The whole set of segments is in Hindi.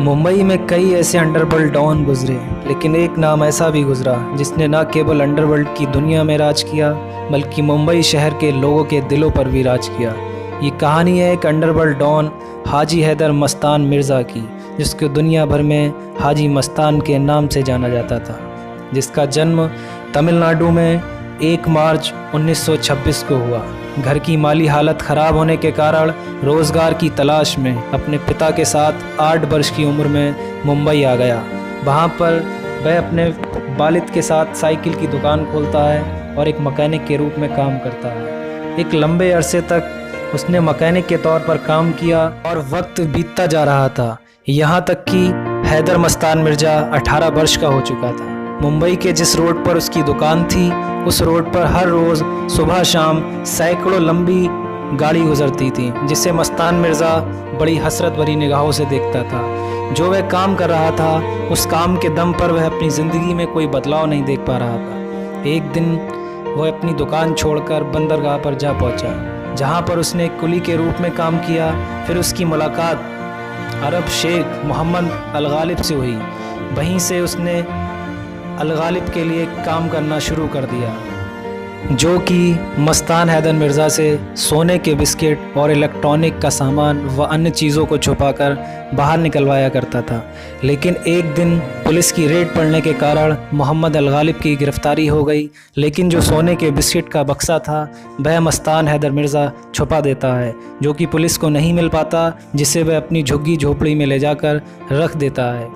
मुंबई में कई ऐसे अंडरवर्ल्ड डॉन गुजरे, लेकिन एक नाम ऐसा भी गुजरा जिसने न केवल अंडरवर्ल्ड की दुनिया में राज किया बल्कि मुंबई शहर के लोगों के दिलों पर भी राज किया। ये कहानी है एक अंडरवर्ल्ड डॉन हाजी हैदर मस्तान मिर्ज़ा की, जिसको दुनिया भर में हाजी मस्तान के नाम से जाना जाता था, जिसका जन्म तमिलनाडु में 1 मार्च 1926 को हुआ। घर की माली हालत ख़राब होने के कारण रोज़गार की तलाश में अपने पिता के साथ 8 वर्ष की उम्र में मुंबई आ गया। वहाँ पर वह अपने वालिद के साथ साइकिल की दुकान खोलता है और एक मैकेनिक के रूप में काम करता है। एक लंबे अरसे तक उसने मैकेनिक के तौर पर काम किया और वक्त बीतता जा रहा था, यहाँ तक कि हैदर मस्तान मिर्ज़ा 18 वर्ष का हो चुका था। मुंबई के जिस रोड पर उसकी दुकान थी, उस रोड पर हर रोज़ सुबह शाम सैकड़ों लंबी गाड़ी गुजरती थी, जिसे मस्तान मिर्ज़ा बड़ी हसरत भरी निगाहों से देखता था। जो वह काम कर रहा था, उस काम के दम पर वह अपनी ज़िंदगी में कोई बदलाव नहीं देख पा रहा था। एक दिन वह अपनी दुकान छोड़कर बंदरगाह पर जा पहुंचा, जहां पर उसने एक कुली के रूप में काम किया। फिर उसकी मुलाकात अरब शेख मोहम्मद अल गालिब से हुई। वहीं से उसने अल गालिब के लिए काम करना शुरू कर दिया, जो कि मस्तान हैदर मिर्ज़ा से सोने के बिस्किट और इलेक्ट्रॉनिक का सामान व अन्य चीज़ों को छुपाकर बाहर निकलवाया करता था। लेकिन एक दिन पुलिस की रेड पड़ने के कारण मोहम्मद अल गालिब की गिरफ्तारी हो गई, लेकिन जो सोने के बिस्किट का बक्सा था वह मस्तान हैदर मिर्ज़ा छुपा देता है, जो कि पुलिस को नहीं मिल पाता, जिसे वह अपनी झुग्गी झोपड़ी में ले जाकर रख देता है।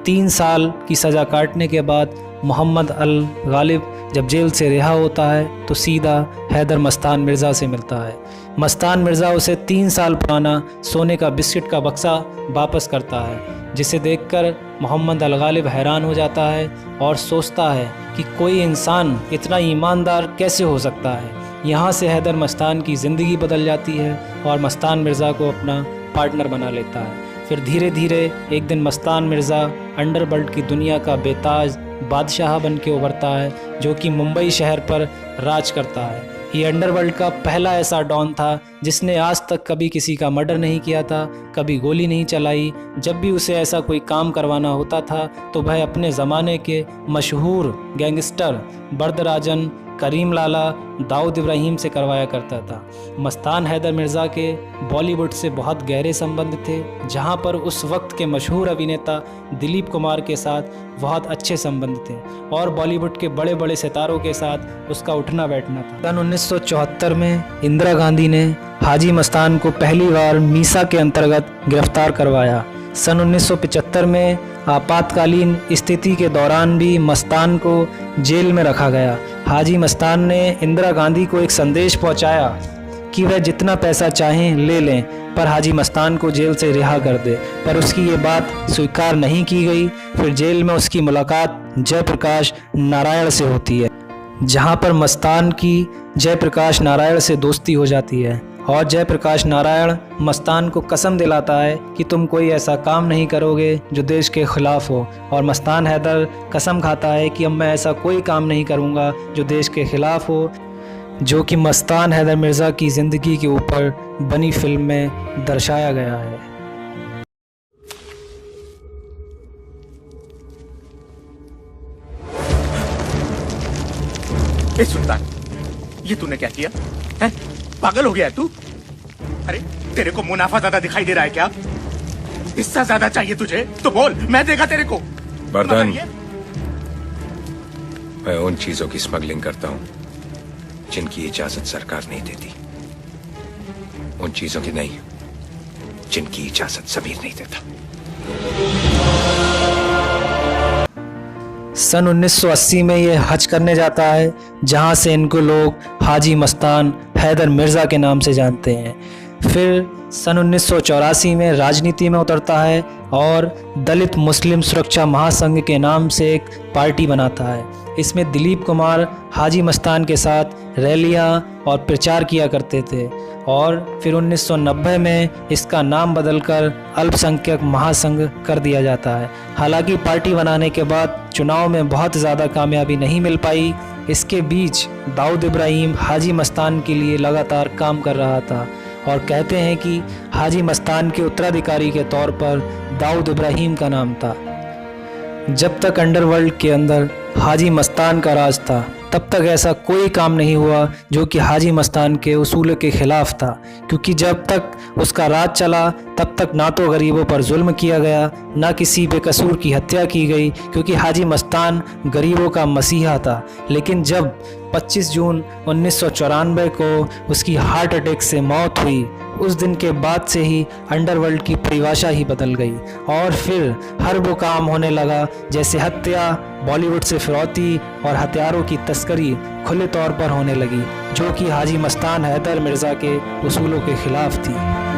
3 साल की सज़ा काटने के बाद मोहम्मद अल गालिब जब जेल से रिहा होता है तो सीधा हैदर मस्तान मिर्ज़ा से मिलता है। मस्तान मिर्ज़ा उसे 3 साल पुराना सोने का बिस्किट का बक्सा वापस करता है, जिसे देखकर मोहम्मद अल गालिब हैरान हो जाता है और सोचता है कि कोई इंसान इतना ईमानदार कैसे हो सकता है। यहाँ से हैदर मस्तान की ज़िंदगी बदल जाती है और मस्तान मिर्ज़ा को अपना पार्टनर बना लेता है। फिर धीरे धीरे एक दिन मस्तान मिर्ज़ा अंडरवर्ल्ड की दुनिया का बेताज बादशाह बन के उभरता है, जो कि मुंबई शहर पर राज करता है। ये अंडरवर्ल्ड का पहला ऐसा डॉन था जिसने आज तक कभी किसी का मर्डर नहीं किया था, कभी गोली नहीं चलाई। जब भी उसे ऐसा कोई काम करवाना होता था तो वह अपने ज़माने के मशहूर गैंगस्टर बरदराजन, करीम लाला, दाऊद इब्राहिम से करवाया करता था। मस्तान हैदर मिर्ज़ा के बॉलीवुड से बहुत गहरे संबंध थे, जहां पर उस वक्त के मशहूर अभिनेता दिलीप कुमार के साथ बहुत अच्छे संबंध थे और बॉलीवुड के बड़े बड़े सितारों के साथ उसका उठना बैठना था। सन 1974 में इंदिरा गांधी ने हाजी मस्तान को पहली बार मीसा के अंतर्गत गिरफ्तार करवाया। सन 1975 में आपातकालीन स्थिति के दौरान भी मस्तान को जेल में रखा गया। हाजी मस्तान ने इंदिरा गांधी को एक संदेश पहुंचाया कि वह जितना पैसा चाहें ले लें, पर हाजी मस्तान को जेल से रिहा कर दे, पर उसकी ये बात स्वीकार नहीं की गई। फिर जेल में उसकी मुलाकात जयप्रकाश नारायण से होती है, जहां पर मस्तान की जयप्रकाश नारायण से दोस्ती हो जाती है और जयप्रकाश नारायण मस्तान को कसम दिलाता है कि तुम कोई ऐसा काम नहीं करोगे जो देश के ख़िलाफ़ हो, और मस्तान हैदर कसम खाता है कि अब मैं ऐसा कोई काम नहीं करूँगा जो देश के ख़िलाफ़ हो, जो कि मस्तान हैदर मिर्ज़ा की ज़िंदगी के ऊपर बनी फिल्म में दर्शाया गया है। ए सुल्तान, ये तूने क्या किया है? पागल हो गया है तू? अरे तेरे को मुनाफा ज्यादा दिखाई दे रहा है क्या? हिस्सा ज्यादा चाहिए तुझे तो बोल, मैं देगा तेरे को। बर्दन, मैं उन चीजों की स्मगलिंग करता हूं जिनकी इजाजत सरकार नहीं देती, उन चीजों की नहीं जिनकी इजाजत समीर नहीं देता। सन 1980 में ये हज करने जाता है, जहाँ से इनको लोग हाजी मस्तान हैदर मिर्ज़ा के नाम से जानते हैं। फिर सन 1984 में राजनीति में उतरता है और दलित मुस्लिम सुरक्षा महासंघ के नाम से एक पार्टी बनाता है। इसमें दिलीप कुमार हाजी मस्तान के साथ रैलियां और प्रचार किया करते थे, और फिर 1990 में इसका नाम बदलकर अल्पसंख्यक महासंघ कर दिया जाता है। हालांकि पार्टी बनाने के बाद चुनाव में बहुत ज़्यादा कामयाबी नहीं मिल पाई। इसके बीच दाऊद इब्राहिम हाजी मस्तान के लिए लगातार काम कर रहा था और कहते हैं कि हाजी मस्तान के उत्तराधिकारी के तौर पर दाऊद इब्राहिम का नाम था। जब तक अंडरवर्ल्ड के अंदर हाजी मस्तान का राज था तब तक ऐसा कोई काम नहीं हुआ जो कि हाजी मस्तान के उसूल के ख़िलाफ़ था, क्योंकि जब तक उसका राज चला तब तक ना तो गरीबों पर जुल्म किया गया, ना किसी बेकसूर की हत्या की गई, क्योंकि हाजी मस्तान गरीबों का मसीहा था। लेकिन जब 25 जून 1994 को उसकी हार्ट अटैक से मौत हुई, उस दिन के बाद से ही अंडरवर्ल्ड की परिभाषा ही बदल गई और फिर हर वो काम होने लगा जैसे हत्या, बॉलीवुड से फिरौती और हथियारों की तस्करी खुले तौर पर होने लगी, जो कि हाजी मस्तान हैदर मिर्ज़ा के उसूलों के ख़िलाफ़ थी।